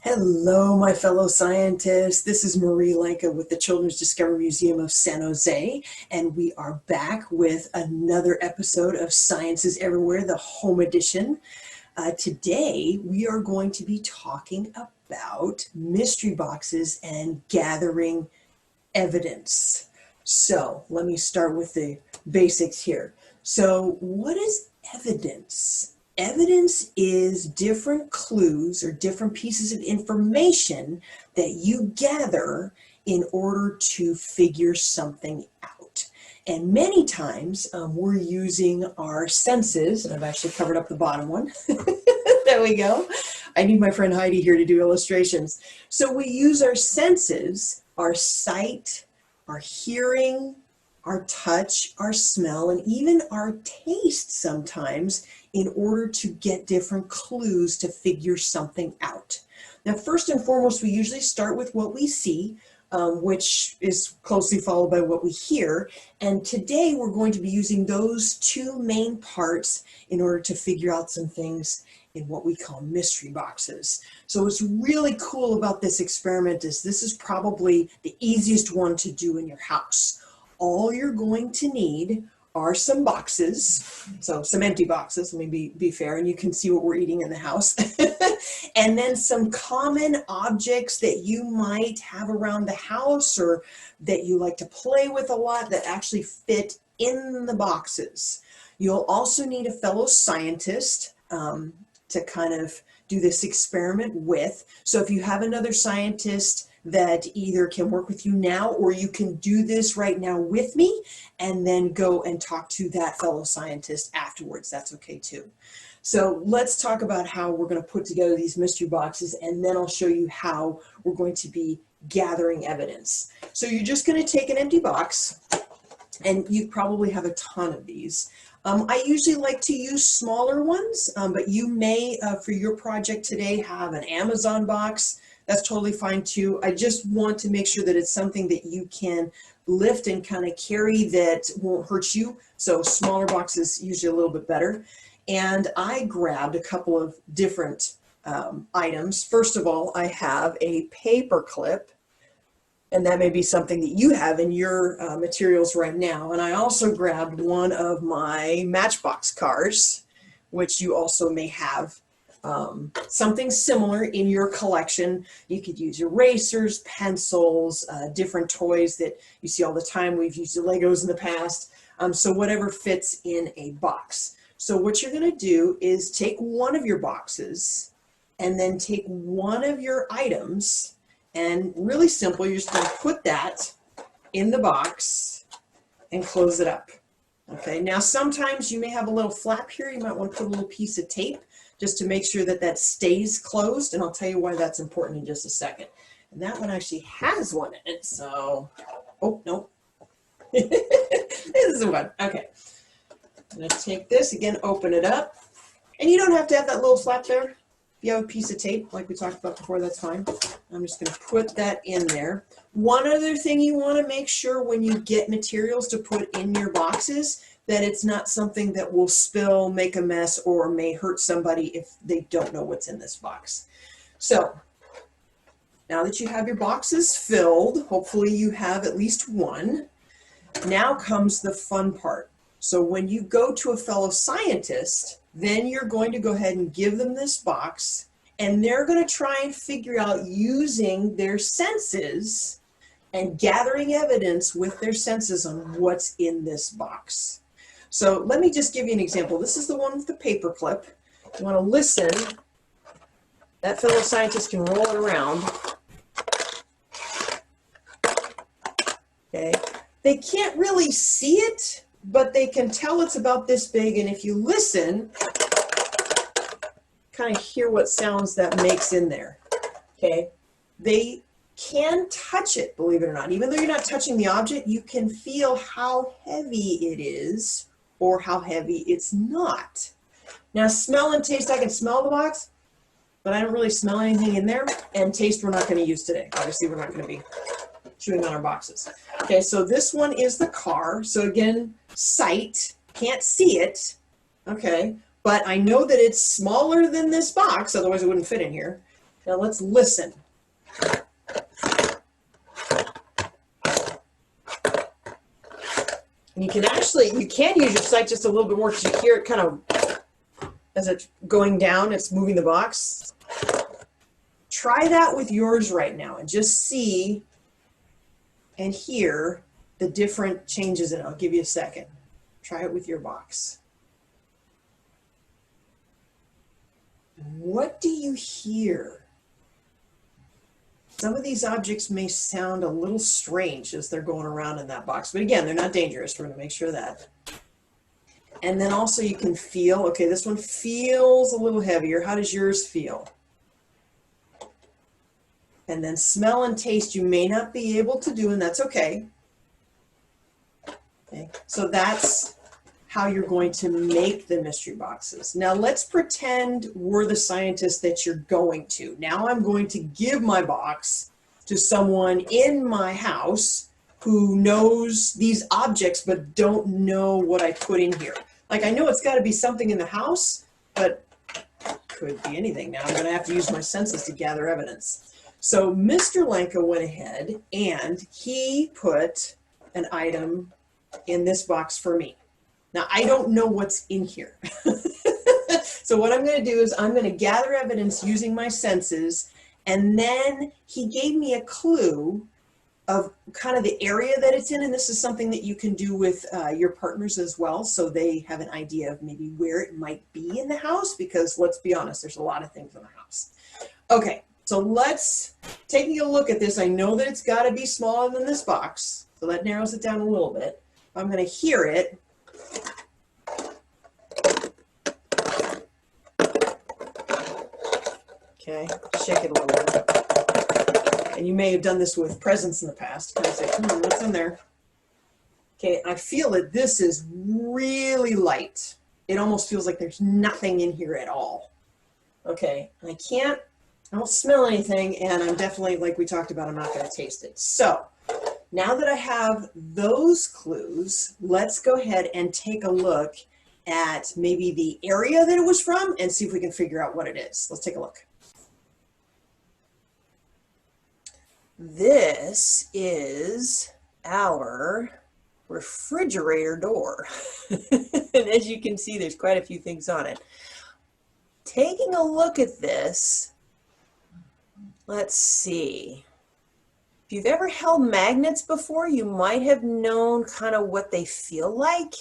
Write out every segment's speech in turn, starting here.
Hello, my fellow scientists. This is Marie Lenka with the Children's Discovery Museum of San Jose, and we are back with another episode of Science is Everywhere, the home edition. Today, we are going to be talking about mystery boxes and gathering evidence. So let me start with the basics here. So what is evidence? Evidence is different clues or different pieces of information that you gather in order to figure something out. And many times we're using our senses, and I've actually covered up the bottom one. There we go. I need my friend Heidi here to do illustrations. So we use our senses, our sight, our hearing, our touch, our smell, and even our taste sometimes in order to get different clues to figure something out. Now, first and foremost, we usually start with what we see, which is closely followed by what we hear. And today we're going to be using those two main parts in order to figure out some things in what we call mystery boxes. So what's really cool about this experiment is this is probably the easiest one to do in your house. All you're going to need are some boxes, so some empty boxes, let me be fair, and you can see what we're eating in the house. And then some common objects that you might have around the house or that you like to play with a lot that actually fit in the boxes. You'll also need a fellow scientist to kind of do this experiment with. So if you have another scientist that either can work with you now, or you can do this right now with me and then go and talk to that fellow scientist afterwards. That's okay too. So let's talk about how we're going to put together these mystery boxes, and then I'll show you how we're going to be gathering evidence. So you're just going to take an empty box, and you probably have a ton of these. I usually like to use smaller ones, but you may, for your project today, have an Amazon box. That's totally fine too. I just want to make sure that it's something that you can lift and kind of carry that won't hurt you. So smaller boxes usually a little bit better. And I grabbed a couple of different items. First of all, I have a paper clip, and that may be something that you have in your materials right now. And I also grabbed one of my Matchbox cars, which you also may have something similar in your collection. You could use erasers, pencils, different toys that you see all the time. We've used Legos in the past. So whatever fits in a box. So what you're going to do is take one of your boxes and then take one of your items, and really simple, you're just going to put that in the box and close it up. Okay, now sometimes you may have a little flap here. You might want to put a little piece of tape just to make sure that that stays closed, and I'll tell you why that's important in just a second. And that one actually has one in it, so, oh, no. This is the one, okay. I'm gonna take this, again, open it up. And you don't have to have that little flap there. If you have a piece of tape, like we talked about before, that's fine. I'm just gonna put that in there. One other thing you wanna make sure when you get materials to put in your boxes, that it's not something that will spill, make a mess, or may hurt somebody if they don't know what's in this box. So now that you have your boxes filled, hopefully you have at least one, now comes the fun part. So when you go to a fellow scientist, then you're going to go ahead and give them this box, and they're going to try and figure out, using their senses and gathering evidence with their senses, on what's in this box. So let me just give you an example. This is the one with the paper clip. You want to listen. That fellow scientist can roll it around. Okay. They can't really see it, but they can tell it's about this big. And if you listen, kind of hear what sounds that makes in there. Okay. They can touch it, believe it or not. Even though you're not touching the object, you can feel how heavy it is or how heavy it's not. Now, smell and taste, I can smell the box, but I don't really smell anything in there. And taste we're not going to use today. Obviously, we're not going to be chewing on our boxes. Okay, so this one is the car. So again, sight, can't see it. Okay, but I know that it's smaller than this box, otherwise it wouldn't fit in here. Now let's listen. And you can use your sight just a little bit more because you hear it kind of, as it's going down, it's moving the box. Try that with yours right now and just see and hear the different changes in it. I'll give you a second. Try it with your box. What do you hear? Some of these objects may sound a little strange as they're going around in that box, but again, they're not dangerous. We're going to make sure of that. And then also you can feel, okay, this one feels a little heavier. How does yours feel? And then smell and taste you may not be able to do, and that's okay. Okay, so that's how you're going to make the mystery boxes. Now let's pretend we're the scientist that you're going to. Now I'm going to give my box to someone in my house who knows these objects but don't know what I put in here. Like I know it's got to be something in the house, but could be anything. Now I'm going to have to use my senses to gather evidence. So Mr. Lanka went ahead and he put an item in this box for me. Now, I don't know what's in here. So what I'm going to do is I'm going to gather evidence using my senses, and then he gave me a clue of kind of the area that it's in, and this is something that you can do with your partners as well, so they have an idea of maybe where it might be in the house, because let's be honest, there's a lot of things in the house. Okay, so let's take a look at this. I know that it's got to be smaller than this box, so that narrows it down a little bit. I'm going to hear it. Okay, shake it a little bit. And you may have done this with presents in the past. Kind of say, what's in there? Okay, I feel that this is really light. It almost feels like there's nothing in here at all. Okay, I don't smell anything, and I'm definitely, like we talked about, I'm not going to taste it. So, now that I have those clues, let's go ahead and take a look at maybe the area that it was from and see if we can figure out what it is. Let's take a look. This is our refrigerator door. And as you can see, there's quite a few things on it. Taking a look at this, let's see. If you've ever held magnets before, you might have known kind of what they feel like.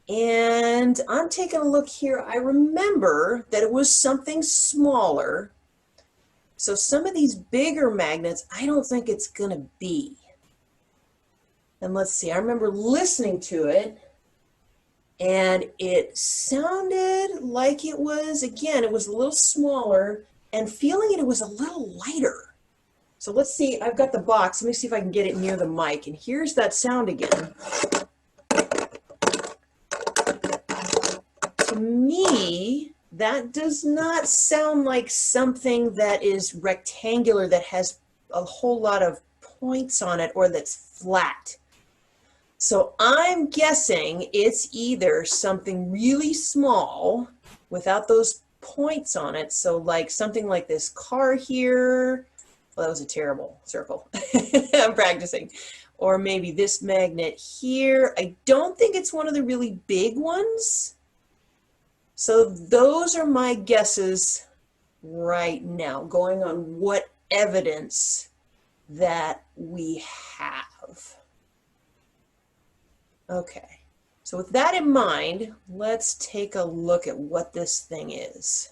And I'm taking a look here. I remember that it was something smaller. So some of these bigger magnets, I don't think it's going to be. And let's see, I remember listening to it, and it sounded like it was, again, it was a little smaller, and feeling it was a little lighter. So let's see, I've got the box. Let me see if I can get it near the mic. And here's that sound again. To me, that does not sound like something that is rectangular, that has a whole lot of points on it, or that's flat. So I'm guessing it's either something really small without those points on it. So like something like this car here. Well, that was a terrible circle. I'm practicing. Or maybe this magnet here. I don't think it's one of the really big ones. So those are my guesses right now, going on what evidence that we have. Okay, so with that in mind, let's take a look at what this thing is.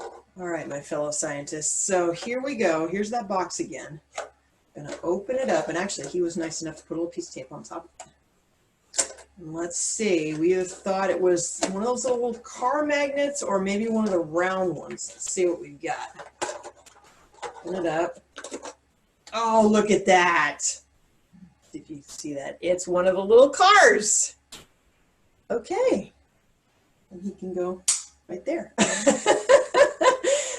All right, my fellow scientists, so here we go. Here's that box again. I'm gonna open it up, and actually he was nice enough to put a little piece of tape on top. And let's see, we either thought it was one of those little car magnets or maybe one of the round ones. Let's see what we've got. Open it up. Oh, look at that. If you see that, it's one of the little cars. Okay, and he can go right there.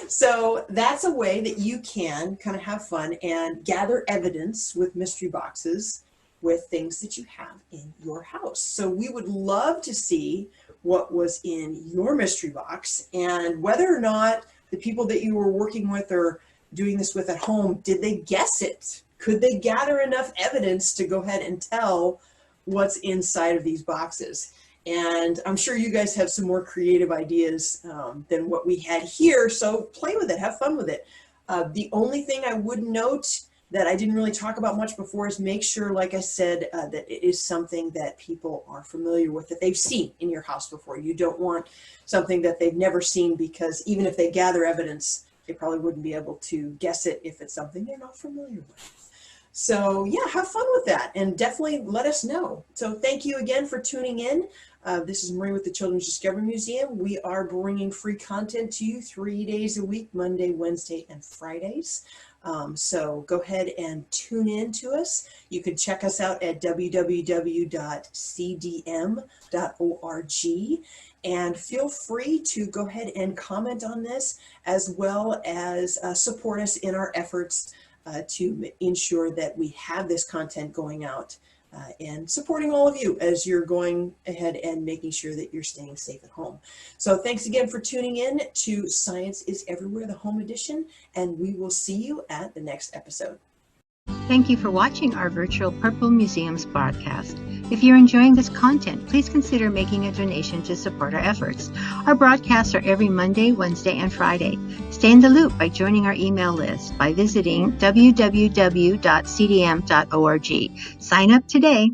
So that's a way that you can kind of have fun and gather evidence with mystery boxes with things that you have in your house. So we would love to see what was in your mystery box, and whether or not the people that you were working with or doing this with at home, did they guess it? Could they gather enough evidence to go ahead and tell what's inside of these boxes? And I'm sure you guys have some more creative ideas than what we had here, so play with it, have fun with it. The only thing I would note that I didn't really talk about much before is make sure, like I said, that it is something that people are familiar with, that they've seen in your house before. You don't want something that they've never seen, because even if they gather evidence, they probably wouldn't be able to guess it if it's something they're not familiar with. So yeah, have fun with that and definitely let us know. So thank you again for tuning in. This is Marie with the Children's Discovery Museum. We are bringing free content to you 3 days a week, Monday, Wednesday, and Fridays. So go ahead and tune in to us. You can check us out at www.cdm.org, and feel free to go ahead and comment on this, as well as support us in our efforts to ensure that we have this content going out and supporting all of you as you're going ahead and making sure that you're staying safe at home. So thanks again for tuning in to Science is Everywhere, the Home Edition, and we will see you at the next episode. Thank you for watching our virtual Purple Museums broadcast. If you're enjoying this content, please consider making a donation to support our efforts. Our broadcasts are every Monday, Wednesday, and Friday. Stay in the loop by joining our email list by visiting www.cdm.org. Sign up today.